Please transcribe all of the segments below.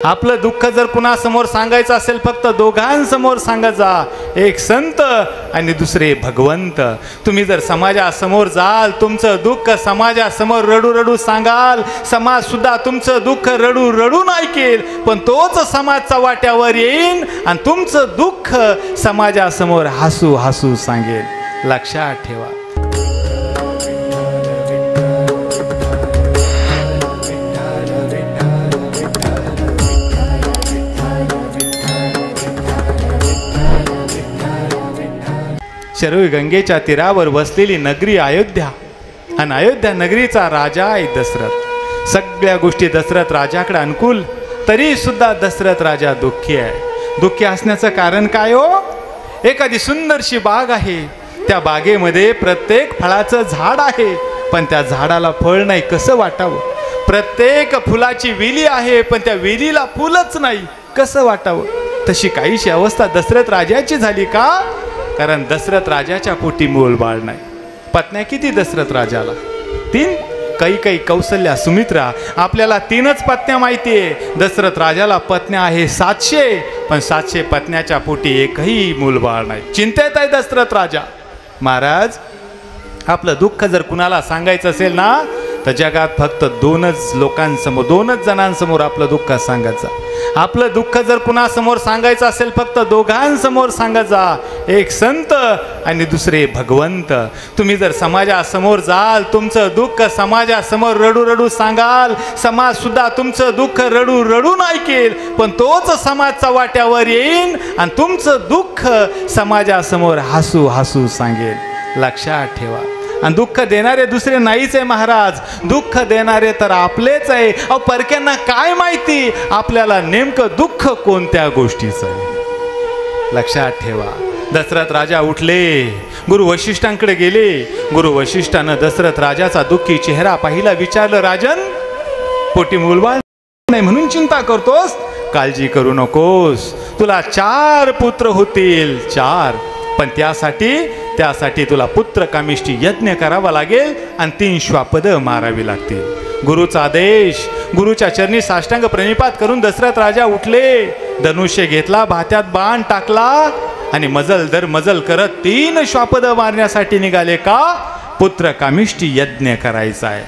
आपलं दुःख जर कुणासमोर सांगायचं असेल फक्त दोघांसमोर सांगत जा, एक संत आणि दुसरे भगवंत. तुम्ही जर समाजासमोर जाल, तुमचं दुःख समाजासमोर रडू रडू सांगाल, समाज सुद्धा तुमचं दुःख रडू रडून ऐकेल, पण तोच समाजचा वाट्यावर येईन आणि तुमचं दुःख समाजासमोर हसू हसू सांगेल. लक्षात ठेवा. शरयू गंगेच्या तीरावर बसलेली नगरी अयोध्या, आणि अयोध्या नगरीचा राजा आहे दशरथ. सगळ्या गोष्टी दशरथ राजाकडे अनुकूल, तरी सुद्धा दशरथ राजा दुःखी आहे. दुःखी असण्याचं कारण काय हो? एखादी सुंदरशी बाग आहे, त्या बागेमध्ये प्रत्येक फळाचं झाड आहे, पण त्या झाडाला फळ नाही, कसं वाटावं? प्रत्येक फुलाची वेली आहे, पण त्या वेलीला फुलच नाही, कसं वाटावं? तशी काहीशी अवस्था दशरथ राजाची झाली का? कारण दशरथ राजाच्या पोटी मूल बाळ नाही. पत्न्या किती दशरथ राजाला? 3. कैकेयी, कौसल्या, सुमित्रा. आपल्याला 3च पत्न्या माहिती आहे. दशरथ राजाला पत्न्या आहे 700, पण 700 पत्न्याच्या पोटी एकही मूल बाळ नाही. चिंतेत आहे दशरथ राजा. महाराज, आपलं दुःख जर कुणाला सांगायचं असेल ना, तर जगात फक्त 2च लोकांसमोर, 2च जणांसमोर आपलं दुःख सांगायचं. आपलं दुःख जर कुणासमोर सांगायचं असेल फक्त दोघांसमोर सांगत जा, एक संत आणि दुसरे भगवंत. तुम्ही जर समाजासमोर जाल, तुमचं दुःख समाजासमोर रडू रडू सांगाल, समाज सुद्धा तुमचं दुःख रडू रडून ऐकेल, पण तोच समाजचा वाट्यावर येईन आणि तुमचं दुःख समाजासमोर हसू हसू सांगेल. लक्षात ठेवा. आणि दुःख देणारे दुसरे नाहीच आहे महाराज, दुःख देणारे तर आपलेच आहे. अहो, परक्यांना काय माहिती आपल्याला नेमकं दुःख कोणत्या गोष्टीचं आहे? लक्षात ठेवा. दशरथ राजा उठले, गुरु वशिष्ठांकडे गेले. गुरु वशिष्ठानं दशरथ राजाचा दुःखी चेहरा पाहिला. विचारलं, राजन, पोटी मूलबाळ नाही म्हणून चिंता करतोस? काळजी करू नकोस, तुला 4 पुत्र होतील. 4, पण त्यासाठी तुला पुत्र कामिष्ठी यज्ञ करावा लागेल आणि 3 श्वापद मारावी लागतील. गुरुचा आदेश. गुरुच्या चरणी साष्टांग प्रणिपात करून दशरथ राजा उठले. धनुष्य घेतला, भात्यात बाण टाकला आणि मजल दर मजल करत 3 श्वापद मारण्यासाठी निघाले. का? पुत्र कामिष्ठी यज्ञ करायचा आहे.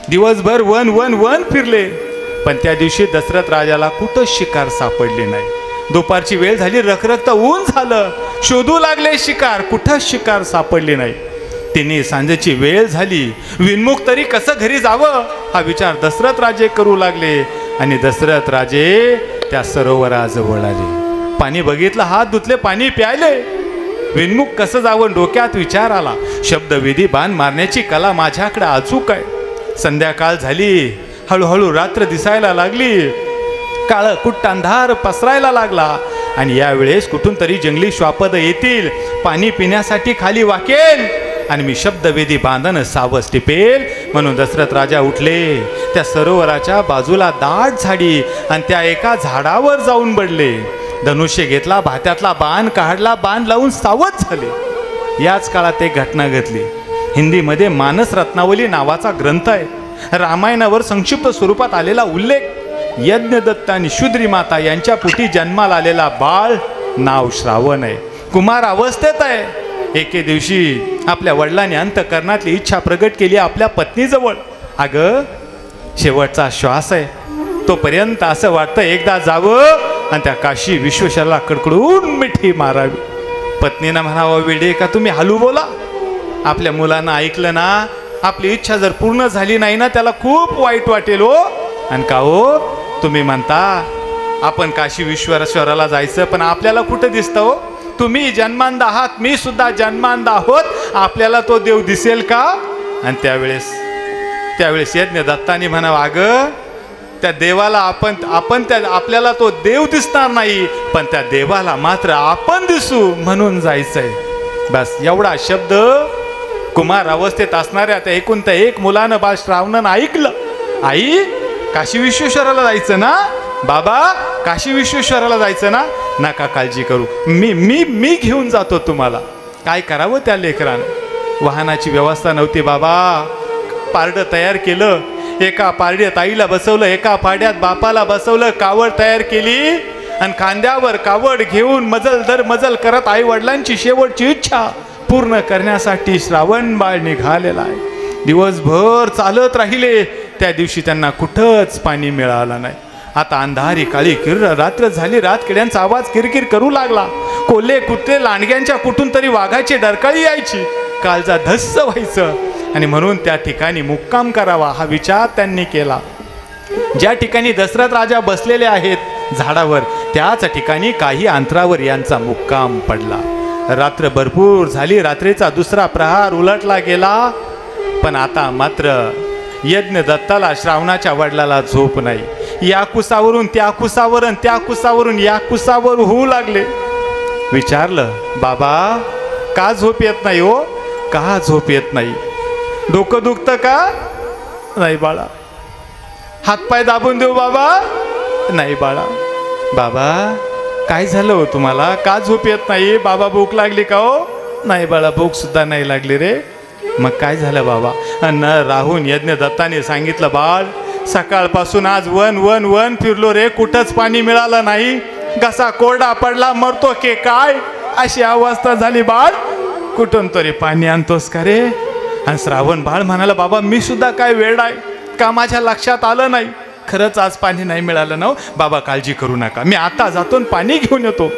दिवसभर वन फिरले, पण त्या दिवशी दशरथ राजाला कुठं शिकार सापडली नाही. दुपारची वेळ झाली, रखरखत ऊन झालं, शोधू लागले शिकार, कुठं शिकार सापडली नाही. तिने सांजेची वेळ झाली, विनमुख तरी कसं घरी जावं हा विचार दशरथ राजे करू लागले. आणि दशरथ राजे त्या सरोवराजवळ आले. पाणी बघितलं, हात धुतले, पाणी प्यायले. विनमुख कसं जावं डोक्यात विचार आला. शब्दविधी बाण मारण्याची कला माझ्याकडे अचूक आहे. संध्याकाळ झाली, हळूहळू रात्र दिसायला लागली, काळ कुट्ट अंधार पसरायला लागला. आणि यावेळेस कुठून तरी जंगली श्वापद येतील, पाणी पिण्यासाठी खाली वाकेल आणि मी शब्दवेधी बांधन सावस टिपेल. म्हणून दशरथ राजा उठले. त्या सरोवराच्या बाजूला दाट झाडी आणि त्या एका झाडावर जाऊन बडले. धनुष्य घेतला, भात्यातला बाण काढला, बाण लावून सावध झाले. याच काळात एक घटना घडली. हिंदीमध्ये मानस रत्नावली नावाचा ग्रंथ आहे. रामायणावर संक्षिप्त स्वरूपात आलेला उल्लेख. यज्ञदत्त आणि शूद्री माता यांच्या पोटी जन्माला आलेला बाळ नाव श्रावण आहे. कुमार अवस्थेत आहे. एके दिवशी आपल्या वडिलांनी अंतःकरणातली इच्छा प्रगट केली आपल्या पत्नीजवळ. अगं, शेवटचा श्वास आहे, तोपर्यंत असं वाटतं एकदा जावं आणि त्या काशी विश्वेश्वराला कडकडून मिठी मारावी. पत्नीनं म्हणावं, वेडे का तुम्ही हलू बोला? आपल्या मुलांना ऐकलं ना, आपली इच्छा जर पूर्ण झाली नाही ना, त्याला खूप वाईट वाटेल हो. आणि का हो, तुम्ही म्हणता आपण काशी विश्वेश्वराला जायचं, पण आपल्याला कुठं दिसतं हो? तुम्ही जन्मांध आहात, मी सुद्धा जन्मांध आहोत, आपल्याला तो देव दिसेल का? आणि त्यावेळेस यज्ञ दत्तानी म्हणावं, अगं, त्या देवाला आपल्याला तो देव दिसणार नाही, पण त्या देवाला मात्र आपण दिसू म्हणून जायचंय. बस एवढा शब्द कुमार अवस्थेत असणाऱ्या त्या एकूण त्या एक मुलानं बा श्रावणानं ऐकलं. आई, काशी विश्वेश्वराला जायचं ना? बाबा, काशी विश्वेश्वराला जायचं ना? नका काळजी करू, मी घेऊन जातो तुम्हाला. काय करावं त्या लेकरानं? वाहनाची व्यवस्था नव्हती बाबा. पारडं तयार केलं, एका पारड्यात आईला बसवलं, एका पारड्यात बापाला बसवलं, कावड तयार केली आणि खांद्यावर कावड घेऊन मजल दर मजल करत आई वडिलांची शेवटची इच्छा पूर्ण करण्यासाठी श्रावण बाळ निघालेला आहे. दिवसभर चालत राहिले. त्या दिवशी त्यांना कुठंच पाणी मिळालं नाही. आता अंधारी काळी रात्र झाली. रातकिड्यांचा आवाज किरकिर करू लागला. कोल्हे कुत्रे लांडग्यांच्या कुठून तरी वाघाची डरकाळी यायची. काळजा धस्स व्हायचं आणि म्हणून त्या ठिकाणी मुक्काम करावा हा विचार त्यांनी केला. ज्या ठिकाणी दशरथ राजा बसलेले आहेत झाडावर, त्याच ठिकाणी काही अंतरावर यांचा मुक्काम पडला. रात्र भरपूर झाली. रात्रीचा दुसरा प्रहार उलटला गेला. पण आता मात्र यज्ञ दत्ताला श्रावणाच्या वडिलाला झोप नाही. या कुसावरून त्या कुसावर आणि त्या कुसावरून या कुसावर होऊ लागले. विचारलं, बाबा का झोप येत नाही हो? का झोप येत नाही? डोकं दुखतं का? नाही बाळा. हातपाय दाबून देऊ बाबा? नाही बाळा. बाबा काय झालं हो तुम्हाला? का झोप येत नाही? बाबा भूक लागली का हो? नाही बाळा, भूक सुद्धा नाही लागली रे. मग काय झालं बाबा? न राहून यज्ञ दत्ताने सांगितलं, बाळ सकाळपासून आज वन वन वन फिरलो रे, कुठंच पाणी मिळालं नाही. घसा कोरडा पडला, मरतो की काय अशी अवस्था झाली. बाळ कुठून तरी पाणी आणतोस का रे? आणि श्रावण बाळ म्हणाला, बाबा मी सुद्धा काय वेळ आहे का, माझ्या लक्षात आलं नाही. खरंच आज पाणी नाही मिळालं ना. बाबा काळजी करू नका, मी आता जातो पाणी घेऊन येतो.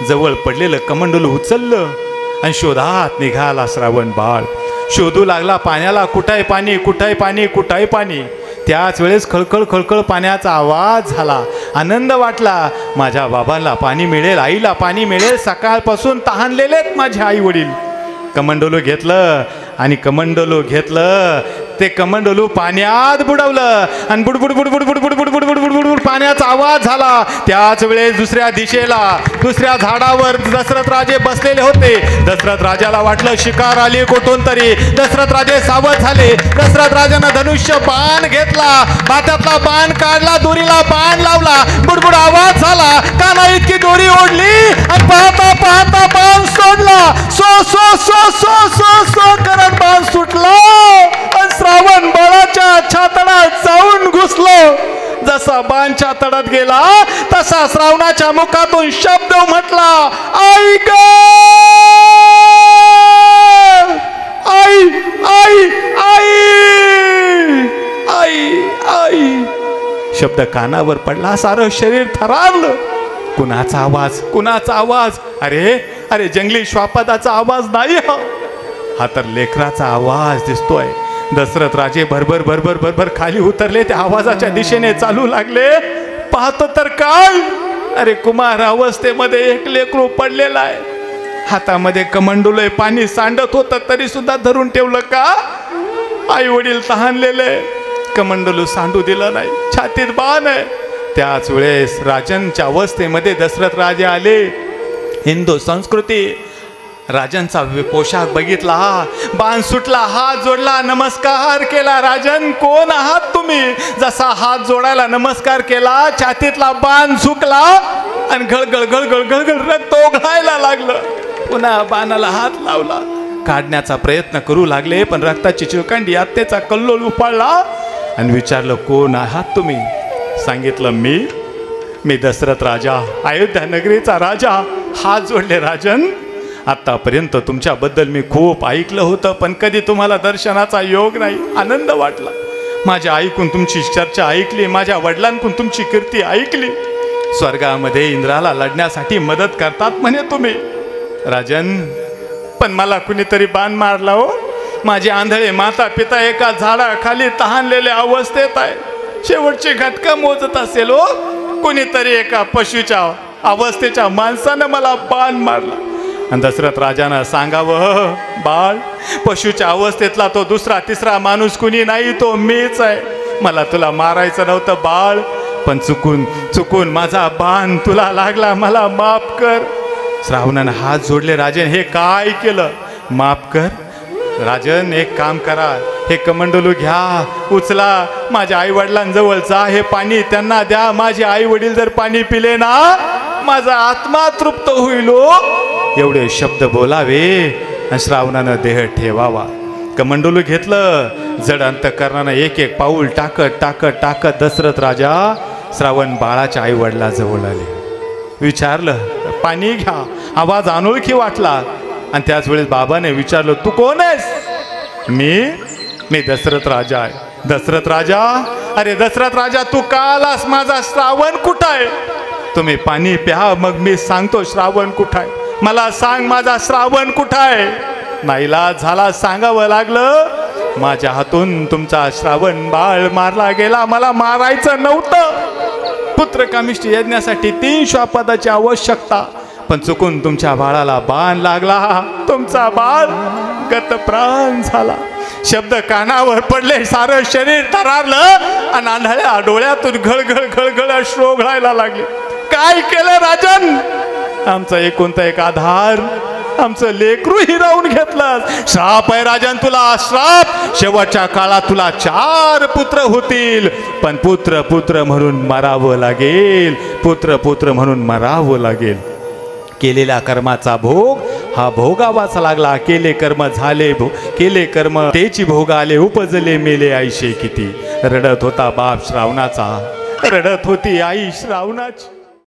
जवळ पडलेलं कमंडलू उचललं आणि शोधात निघाला श्रावण बाळ. शोधू लागला पाण्याला. कुठाय पाणी, कुठाय पाणी, कुठाय पाणी. त्याच वेळेस खळखळ खळखळ पाण्याचा आवाज झाला. आनंद वाटला. माझ्या बाबांना पाणी मिळेल, आईला पाणी मिळेल. सकाळपासून तहानलेलेत माझे आई वडील. कमंडलू घेतलं आणि कमंडलू घेतलं. ते कमंडलू पाण्यात बुडवलं आणि बुडबुड बुडबुड बुडबुड बुडबुड बुडबुड बुडबुड पाण्याचा आवाज झाला. त्याच वेळेस दुसऱ्या दिशेला दुसऱ्या झाडावर दशरथ राजे बसलेले होते. दशरथ राजाला वाटलं शिकार आली कुठून तरी. दशरथ राजे सावध झाले. दशरथ राजानं धनुष्य बाण घेतला, हातातला बाण काढला, दोरीला बाण लावला. बुडबुड आवाज झाला. काना इतकी दोरी ओढली आणि पाहता पाहता बाण सोडला. So so so so so so करत बाण सुटला. श्रावण बाळाच्या छातडात जाऊन घुसलो. जसा बाण छातडात गेला तसा श्रावणाच्या मुखातून शब्द म्हटला, आई ग, आई आई आई आई आई. शब्द कानावर पडला. सारं शरीर थरारलं. कुणाचा आवाज, कुणाचा आवाज? अरे अरे जंगली श्वापदाचा आवाज नाही हा तर लेकराचा आवाज दिसतोय. दशरथ राजे भरभर भरभर भरभर खाली उतरले. त्या आवाजाच्या दिशेने चालू लागले. पाहतो तर काय, अरे कुमार अवस्थेमध्ये एक लेकरू पडलेला आहे. हातामध्ये कमंडलू पाणी सांडत होतं तरी सुद्धा धरून ठेवलं का? आई वडील तहानलेले. कमंडलू सांडू दिलं नाही. छातीत बाण आहे. त्याच वेळेस राजांच्या अवस्थेमध्ये दशरथ राजे आले. हिंदू संस्कृती, राजांचा पोशाख बघितला, बाण सुटला, हात जोडला, नमस्कार केला. राजन कोण आहात तुम्ही? जसा हात जोडायला नमस्कार केला, छातीतला बाण झुकला आणि गळगळ गळगळ गळगळ रक्त ओघळायला लागलं. पुन्हा बाणाला हात लावला. काढण्याचा प्रयत्न करू लागले पण रक्ताची चिळकांडी आत्तेचा कल्लोळ उफाळला. आणि विचारलं, कोण आहात तुम्ही? सांगितलं, मी दशरथ राजा, अयोध्या नगरीचा राजा. हात जोडले. राजन आतापर्यंत तुमच्याबद्दल मी खूप ऐकलं होतं पण कधी तुम्हाला दर्शनाचा योग नाही. आनंद वाटला. माझ्या आईकून तुमची चर्चा ऐकली, माझ्या वडिलांकडून तुमची कीर्ती ऐकली. स्वर्गामध्ये इंद्राला लढण्यासाठी मदत करतात म्हणे तुम्ही. राजन पण मला कुणीतरी बाण मारला हो. माझे आंधळे माता पिता एका झाडाखाली तहानलेल्या अवस्थेत आहे. शेवटची घटका मोजत असेल हो. कुणीतरी एका पशुच्या अवस्थेच्या माणसानं मला बाण मारला. आणि दशरथ राजानं सांगावं, बाळ पशुच्या अवस्थेतला तो दुसरा तिसरा माणूस कुणी नाही, तो मीच आहे. मला तुला मारायचं नव्हतं बाळ, पण चुकून माझा बाण तुला लागला, मला माफ कर. श्रावणानं हात जोडले. राजन हे काय केलं? माफ कर. राजन एक काम करा, हे कमंडलू घ्या, उचला, माझ्या आई वडिलांजवळ जा, हे पाणी त्यांना द्या. माझे आई वडील जर पाणी पिले ना माझा आत्मा तृप्त होईल. एवढे शब्द बोलावे आणि श्रावणानं देह ठेवावा. कमंडलू घेतलं, जड अंतकरणानं एक एक पाऊल टाकत टाकत टाकत दशरथ राजा श्रावण बाळाच्या आई वडिलाजवळ आले. विचारलं, पाणी घ्या. आवाज अनोळखी वाटला आणि त्याच वेळेस बाबाने विचारलं, तू कोण आहेस? मी दशरथ राजा आहे. दशरथ राजा, अरे दशरथ राजा तू का आलास? माझा श्रावण कुठं आहे? तुम्ही पाणी प्या, मग मी सांगतो श्रावण कुठं आहे. मला सांग, माझा श्रावण कुठं आहे? नाईलाज झाला, सांगावं लागलं, माझ्या हातून तुमचा श्रावण बाळ मारला गेला. मला मारायचं नव्हतं. पुत्रकामिष्टी यज्ञासाठी 3 श्वापदाची आवश्यकता, पण चुकून तुमच्या बाळाला बाण लागला. तुमचा बाळ गतप्राण झाला. शब्द कानावर पडले, सारं शरीर थरारलं आणि आंधळ्या डोळ्यातून घळघळ घळघळ अश्रू ओघळायला लागले. काय केलं राजन? आमचा एकुलता एक आधार, आमचं लेकरू हिरावून घेतलं. श्राप आहे राजन तुला, श्राप. शेवटच्या काळात तुला 4 पुत्र होतील, पण पुत्र पुत्र म्हणून मरावं लागेल. पुत्र पुत्र म्हणून मरावं लागेल. केलेल्या कर्माचा भोग हा भोगावाचा लागला. केले कर्म झाले केले कर्म तेची भोग आले. उपजले मेले आईशे किती. रडत होता बाप श्रावणाचा, रडत होती आई श्रावणाची.